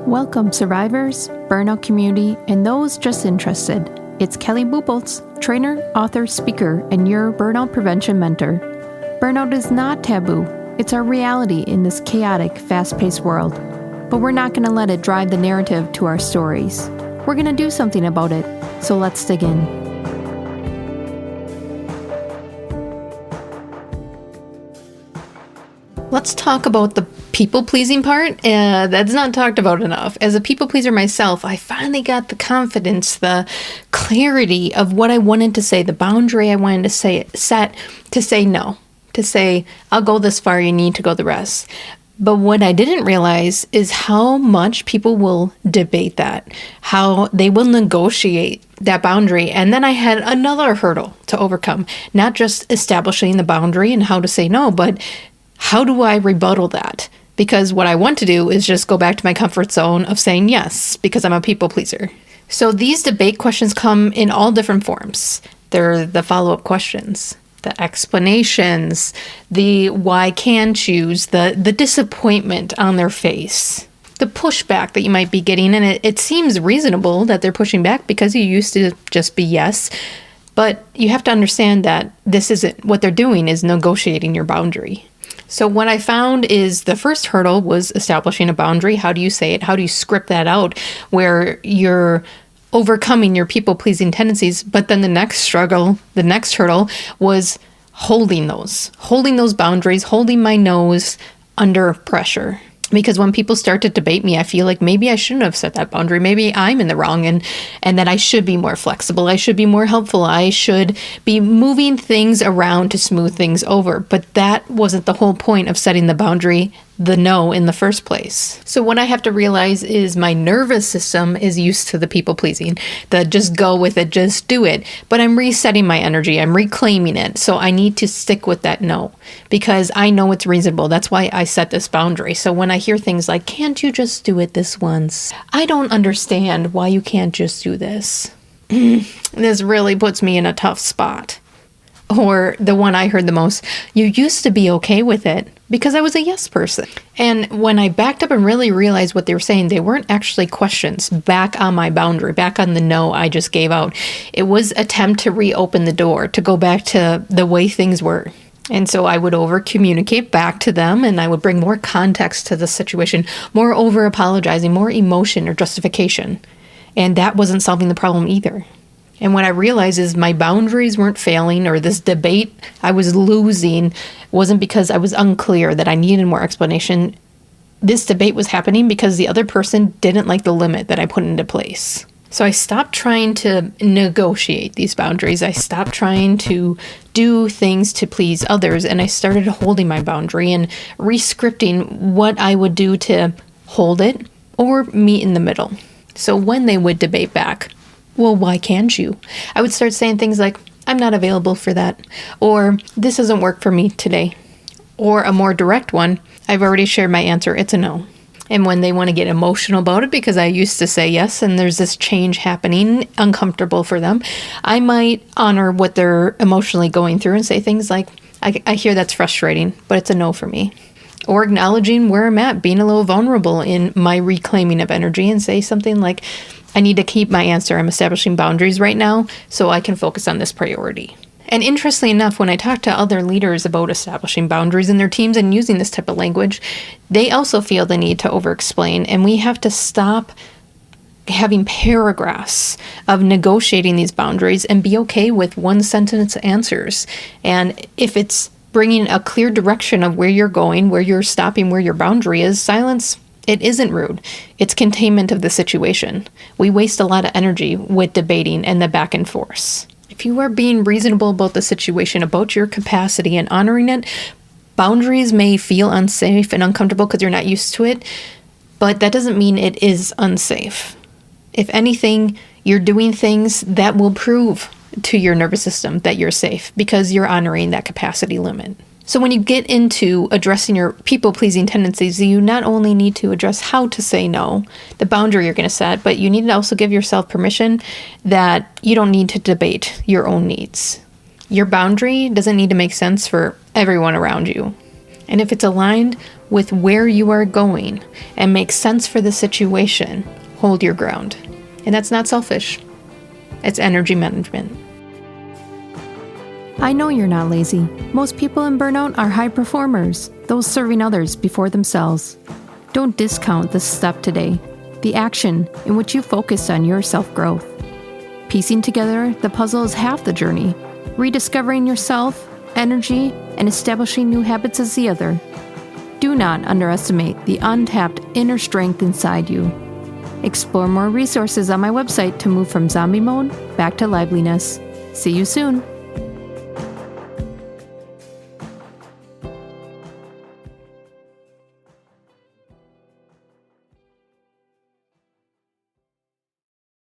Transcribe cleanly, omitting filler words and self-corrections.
Welcome, survivors, burnout community, and those just interested. It's Kelly Buboltz, trainer, author, speaker, and your burnout prevention mentor. Burnout is not taboo. It's our reality in this chaotic, fast-paced world. But we're not going to let it drive the narrative to our stories. We're going to do something about it, so let's dig in. Let's talk about the people-pleasing part. That's not talked about enough. As a people-pleaser myself, I finally got the confidence, the clarity of what I wanted to say, the boundary I wanted to set to say no, to say, I'll go this far, you need to go the rest. But what I didn't realize is how much people will debate that, how they will negotiate that boundary. And then I had another hurdle to overcome, not just establishing the boundary and how to say no, but how do I rebuttal that? Because what I want to do is just go back to my comfort zone of saying yes, because I'm a people pleaser. So these debate questions come in all different forms. They're the follow-up questions, the explanations, the why can't yous, the disappointment on their face, the pushback that you might be getting. And it seems reasonable that they're pushing back because you used to just be yes. But you have to understand that this isn't what they're doing, is negotiating your boundary. So what I found is the first hurdle was establishing a boundary. How do you say it? How do you script that out where you're overcoming your people-pleasing tendencies? But then the next hurdle was holding those boundaries, holding my nose under pressure. Because when people start to debate me, I feel like maybe I shouldn't have set that boundary. Maybe I'm in the wrong and that I should be more flexible. I should be more helpful. I should be moving things around to smooth things over. But that wasn't the whole point of setting the boundary, the no, in the first place. So what I have to realize is my nervous system is used to the people pleasing, the just go with it, just do it. But I'm resetting my energy. I'm reclaiming it. So I need to stick with that no, because I know it's reasonable. That's why I set this boundary. So when I hear things like, can't you just do it this once? I don't understand why you can't just do this. This really puts me in a tough spot. Or the one I heard the most, you used to be okay with it because I was a yes person. And when I backed up and really realized what they were saying, they weren't actually questions back on my boundary, back on the no I just gave out. It was an attempt to reopen the door, to go back to the way things were. And so I would over-communicate back to them, and I would bring more context to the situation, more over-apologizing, more emotion or justification. And that wasn't solving the problem either. And what I realized is my boundaries weren't failing, or this debate I was losing wasn't because I was unclear that I needed more explanation. This debate was happening because the other person didn't like the limit that I put into place. So I stopped trying to negotiate these boundaries. I stopped trying to do things to please others, and I started holding my boundary and re-scripting what I would do to hold it or meet in the middle. So when they would debate back, well, why can't you? I would start saying things like, I'm not available for that, or this doesn't work for me today, or a more direct one, I've already shared my answer, it's a no. And when they want to get emotional about it, because I used to say yes, and there's this change happening, uncomfortable for them, I might honor what they're emotionally going through and say things like, I hear that's frustrating, but it's a no for me. Or acknowledging where I'm at, being a little vulnerable in my reclaiming of energy, and say something like, I need to keep my answer. I'm establishing boundaries right now so I can focus on this priority. And interestingly enough, when I talk to other leaders about establishing boundaries in their teams and using this type of language, they also feel the need to over-explain. And we have to stop having paragraphs of negotiating these boundaries and be okay with one-sentence answers. And if it's bringing a clear direction of where you're going, where you're stopping, where your boundary is, silence, it isn't rude. It's containment of the situation. We waste a lot of energy with debating and the back and forth. If you are being reasonable about the situation, about your capacity and honoring it, boundaries may feel unsafe and uncomfortable because you're not used to it, but that doesn't mean it is unsafe. If anything, you're doing things that will prove to your nervous system that you're safe because you're honoring that capacity limit. So when you get into addressing your people-pleasing tendencies, you not only need to address how to say no, the boundary you're going to set, but you need to also give yourself permission that you don't need to debate your own needs. Your boundary doesn't need to make sense for everyone around you. And if it's aligned with where you are going and makes sense for the situation, hold your ground. And that's not selfish. It's energy management. I know you're not lazy. Most people in burnout are high performers, those serving others before themselves. Don't discount this step today, the action in which you focus on your self-growth. Piecing together the puzzle is half the journey. Rediscovering yourself, energy, and establishing new habits is the other. Do not underestimate the untapped inner strength inside you. Explore more resources on my website to move from zombie mode back to liveliness. See you soon.